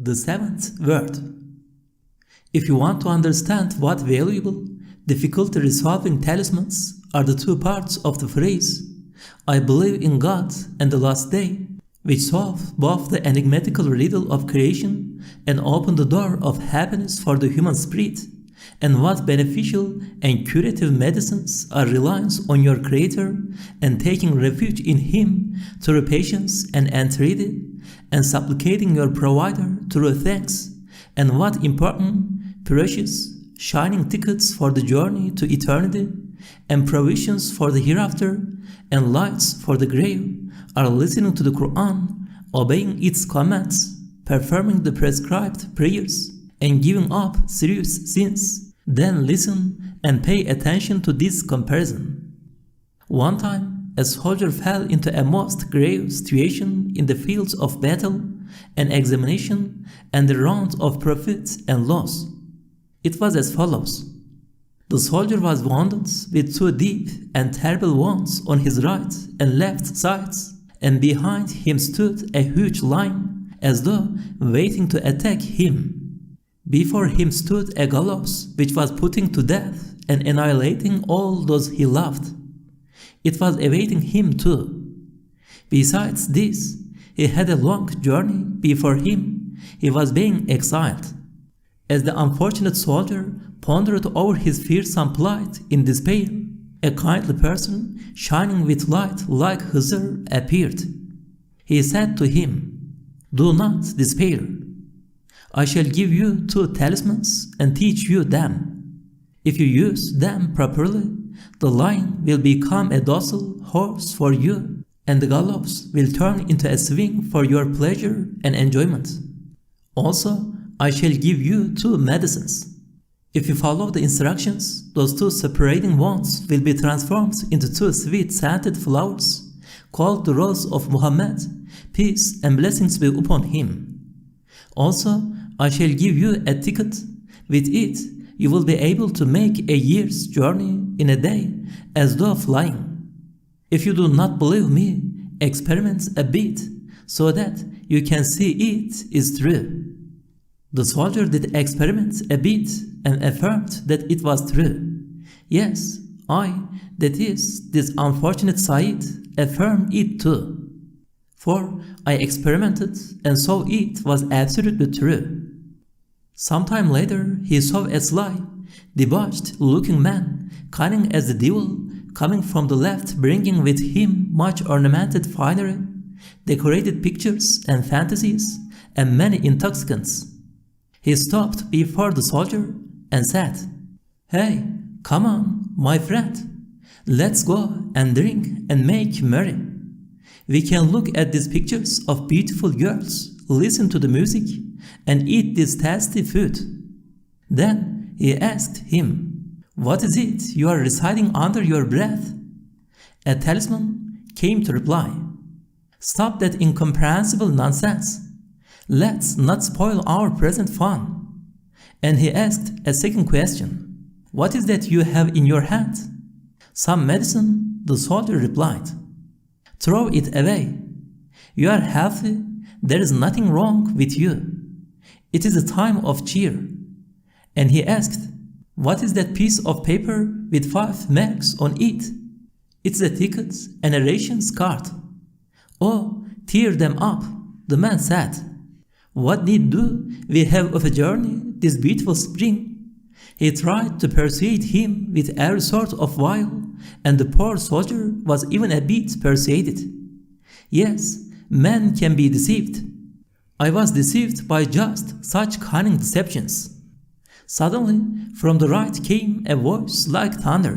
The seventh word. If you want to understand what valuable, difficulty-resolving talismans are the two parts of the phrase, I believe in God and the last day, which solve both the enigmatical riddle of creation and open the door of happiness for the human spirit, and what beneficial and curative medicines are reliance on your Creator and taking refuge in Him through patience and entreaty, and supplicating your Provider through thanks, and what important, precious, shining tickets for the journey to eternity, and provisions for the hereafter, and lights for the grave, are listening to the Quran, obeying its commands, performing the prescribed prayers, and giving up serious sins. Then listen and pay attention to this comparison. One time, a soldier fell into a most grave situation in the fields of battle, an examination, and the round of profit and loss. It was as follows. The soldier was wounded with two deep and terrible wounds on his right and left sides, and behind him stood a huge lion, as though waiting to attack him. Before him stood a gallows which was putting to death and annihilating all those he loved. It was awaiting him too. Besides this, he had a long journey before him. He was being exiled. As the unfortunate soldier pondered over his fearsome plight in despair, a kindly person, shining with light like Hızır, appeared. He said to him, "Do not despair. I shall give you two talismans and teach you them. If you use them properly, the lion will become a docile horse for you, and the gallows will turn into a swing for your pleasure and enjoyment. Also, I shall give you two medicines. If you follow the instructions, those two separating wands will be transformed into two sweet-scented flowers, called the Rose of Muhammad, peace and blessings be upon him. Also, I shall give you a ticket. With it, you will be able to make a year's journey in a day, as though flying. If you do not believe me, experiment a bit, so that you can see it is true." The soldier did experiment a bit and affirmed that it was true. "Yes, that is, this unfortunate SAİD, affirm it too. For I experimented and saw it was absolutely true." Some time later, he saw a sly, debauched-looking man, cunning as the devil, coming from the left, bringing with him much ornamented finery, decorated pictures and fantasies, and many intoxicants. He stopped before the soldier and said, "Hey, come on, my friend. Let's go and drink and make merry. We can look at these pictures of beautiful girls, listen to the music, and eat this tasty food." Then he asked him, "What is it you are reciting under your breath?" A talisman came to reply, "Stop that incomprehensible nonsense. Let's not spoil our present fun." And he asked a second question, "What is that you have in your hand?" "Some medicine," the soldier replied. "Throw it away. You are healthy. There is nothing wrong with you. It is a time of cheer." And he asked, "What is that piece of paper with 5 marks on it?" "It's a ticket and a rations card." "Oh, tear them up," the man said. "What need do we have of a journey this beautiful spring?" He tried to persuade him with every sort of wile, and the poor soldier was even a bit persuaded. Yes, man can be deceived. I was deceived by just such cunning deceptions. Suddenly, from the right came a voice like thunder.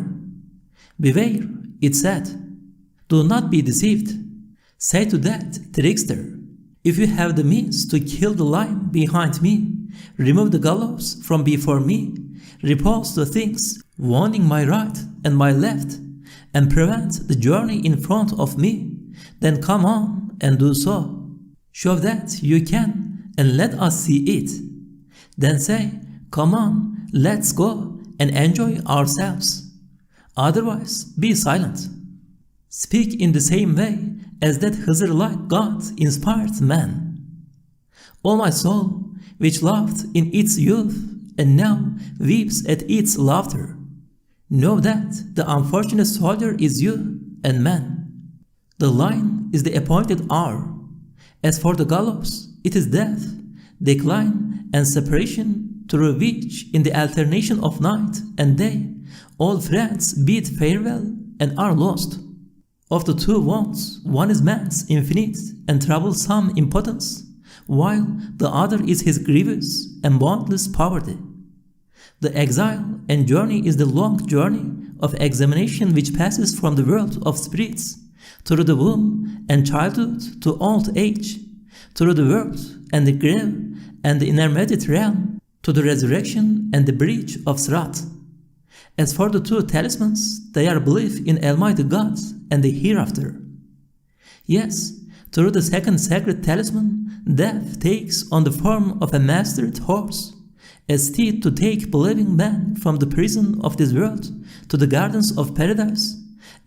"Beware," it said. "Do not be deceived. Say to that trickster, if you have the means to kill the lion behind me, remove the gallows from before me, repulse the things wounding my right and my left, and prevent the journey in front of me, then come on and do so. Show that you can and let us see it. Then say, come on, let's go and enjoy ourselves. Otherwise, be silent. Speak in the same way as that Hızır-like God inspired man. O my soul, which laughed in its youth and now weeps at its laughter. Know that the unfortunate soldier is you and man. The line is the appointed hour. As for the gallows, it is death, decline, and separation, through which, in the alternation of night and day, all friends bid farewell and are lost. Of the two wants, one is man's infinite and troublesome impotence, while the other is his grievous and boundless poverty. The exile and journey is the long journey of examination which passes from the world of spirits through the womb and childhood to old age, through the world and the grave and the intermediate realm to the resurrection and the bridge of Sirat. As for the two talismans, they are belief in Almighty God and the hereafter. Yes, through the second sacred talisman, death takes on the form of a mastered horse, a steed to take believing man from the prison of this world to the gardens of paradise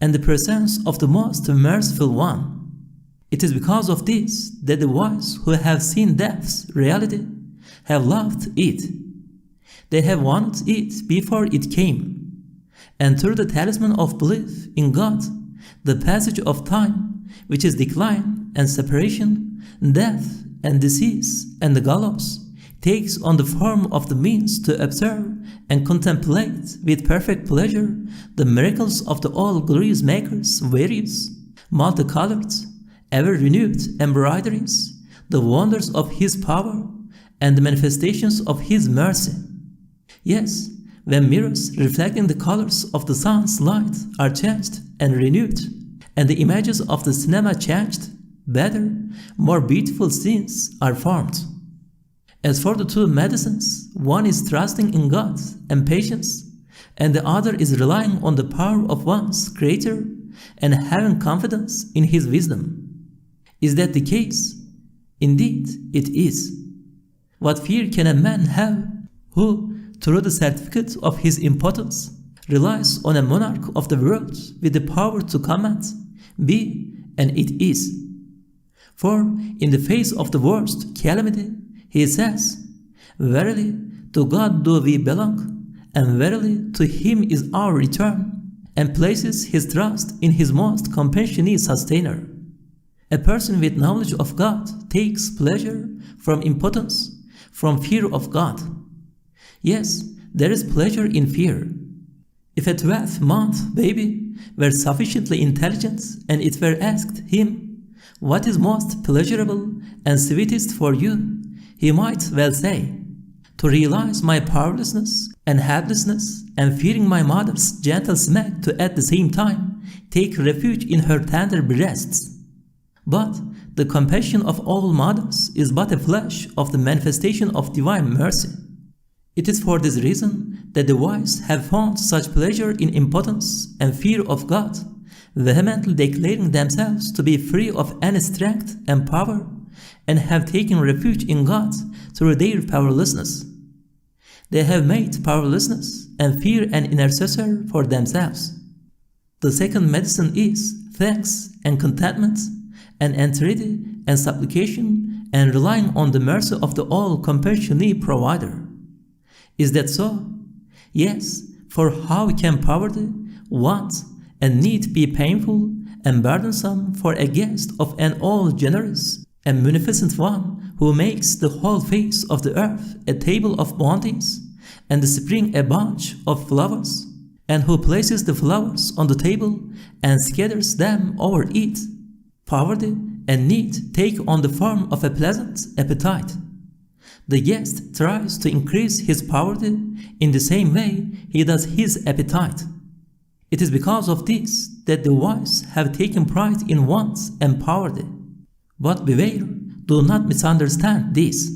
and the presence of the most merciful one. It is because of this that the wise who have seen death's reality have loved it. They have wanted it before it came. And through the talisman of belief in God, the passage of time, which is decline and separation, death and disease and the gallows, takes on the form of the means to observe and contemplate with perfect pleasure the miracles of the all-glorious Maker's various, multicolored, ever-renewed embroideries, the wonders of His power, and the manifestations of His mercy. Yes, when mirrors reflecting the colors of the sun's light are changed and renewed, and the images of the cinema changed, better, more beautiful scenes are formed. As for the two medicines, one is trusting in God and patience, and the other is relying on the power of one's Creator and having confidence in His wisdom. Is that the case? Indeed, it is. What fear can a man have who, through the certificate of his impotence, relies on a monarch of the world with the power to command, be, and it is? For in the face of the worst calamity, he says, "Verily, to God do we belong, and verily to Him is our return," and places his trust in his most compassionate sustainer. A person with knowledge of God takes pleasure from impotence, from fear of God. Yes, there is pleasure in fear. If a 12-month baby were sufficiently intelligent and it were asked him, "What is most pleasurable and sweetest for you?" he might well say, "To realize my powerlessness and helplessness, and fearing my mother's gentle smack to at the same time take refuge in her tender breasts." But the compassion of all mothers is but a flash of the manifestation of divine mercy. It is for this reason that the wise have found such pleasure in impotence and fear of God, vehemently declaring themselves to be free of any strength and power, and have taken refuge in God through their powerlessness. They have made powerlessness and fear an intercessor for themselves. The second medicine is thanks and contentment, and entreaty and supplication, and relying on the mercy of the all-compassionate provider. Is that so? Yes, for how can poverty, want, and need be painful and burdensome for a guest of an all-generous and munificent one who makes the whole face of the earth a table of bounties, and the spring a bunch of flowers, and who places the flowers on the table and scatters them over it? Poverty and need take on the form of a pleasant appetite. The guest tries to increase his poverty in the same way he does his appetite. It is because of this that the wise have taken pride in want and poverty. But beware, do not misunderstand this.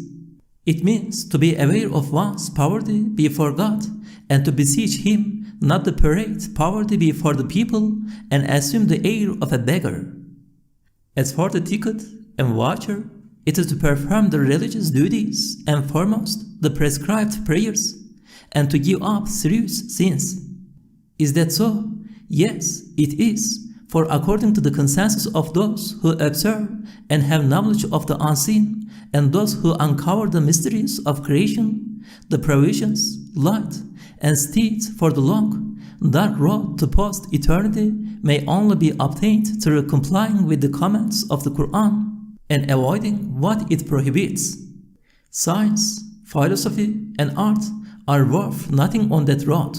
It means to be aware of one's poverty before God, and to beseech Him not to parade poverty before the people and assume the air of a beggar. As for the ticket and voucher, it is to perform the religious duties and foremost the prescribed prayers, and to give up serious sins. Is that so? Yes, it is, For according to the consensus of those who observe and have knowledge of the unseen, and those who uncover the mysteries of creation, the provisions, light, and steeds for the long, dark road to post-eternity may only be obtained through complying with the commands of the Quran and avoiding what it prohibits. Science, philosophy, and art are worth nothing on that road.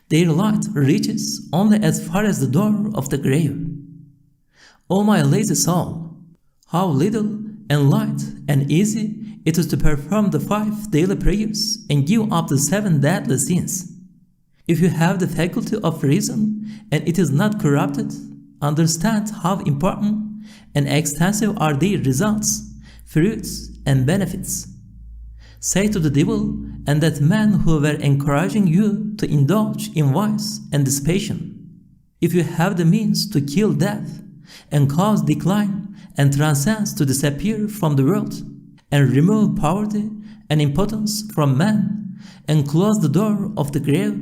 Their light reaches only as far as the door of the grave. O my lazy soul, how little and light and easy it is to perform the 5 daily prayers and give up the 7 deadly sins. If you have the faculty of reason and it is not corrupted, understand how important and extensive are their results, fruits, and benefits. Say to the devil and that man who were encouraging you to indulge in vice and dissipation, if you have the means to kill death and cause decline and transcends to disappear from the world, and remove poverty and impotence from man, and close the door of the grave,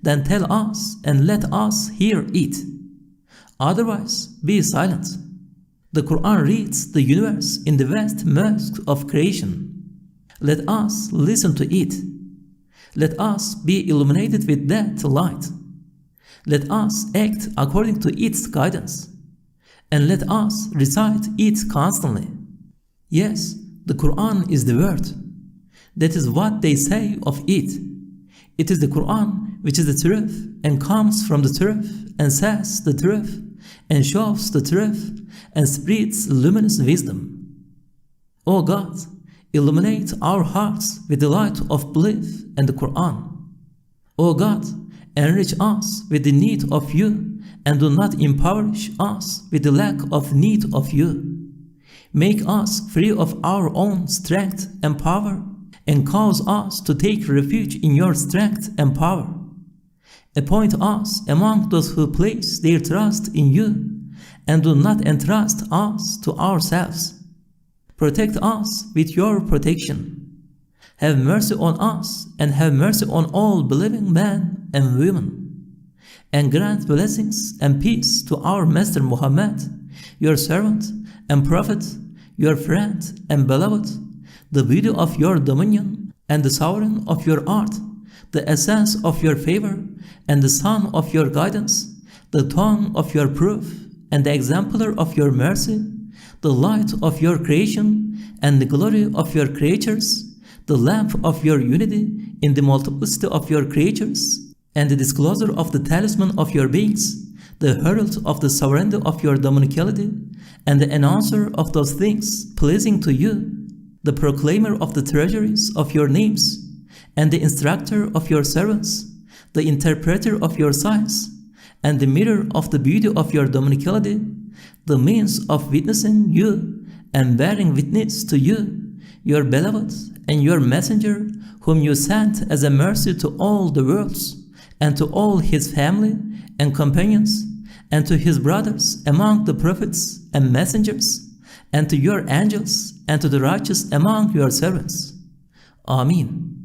then tell us and let us hear it. Otherwise, be silent. The Quran reads the universe in the vast mosque of creation. Let us listen to it. Let us be illuminated with that light. Let us act according to its guidance. And let us recite it constantly. Yes, the Quran is the word. That is what they say of it. It is the Quran which is the truth and comes from the truth and says the truth and shows the truth and spreads luminous wisdom. O God, illuminate our hearts with the light of belief and the Quran. O God, enrich us with the need of you and do not impoverish us with the lack of need of you. Make us free of our own strength and power and cause us to take refuge in your strength and power. Appoint us among those who place their trust in you and do not entrust us to ourselves. Protect us with your protection. Have mercy on us and have mercy on all believing men and women. And grant blessings and peace to our Master Muhammad, your servant and prophet, your friend and beloved, the beauty of your dominion and the sovereign of your art, the essence of your favor and the sun of your guidance, the tongue of your proof and the exemplar of your mercy, the light of your creation and the glory of your creatures, the lamp of your unity in the multiplicity of your creatures, and the disclosure of the talisman of your beings, the herald of the sovereignty of your dominicality, and the announcer of those things pleasing to you, the proclaimer of the treasuries of your names, and the instructor of your servants, the interpreter of your signs, and the mirror of the beauty of your dominicality, the means of witnessing you and bearing witness to you, your beloved and your messenger, whom you sent as a mercy to all the worlds, and to all his family and companions, and to his brothers among the prophets and messengers, and to your angels, and to the righteous among your servants. Amen.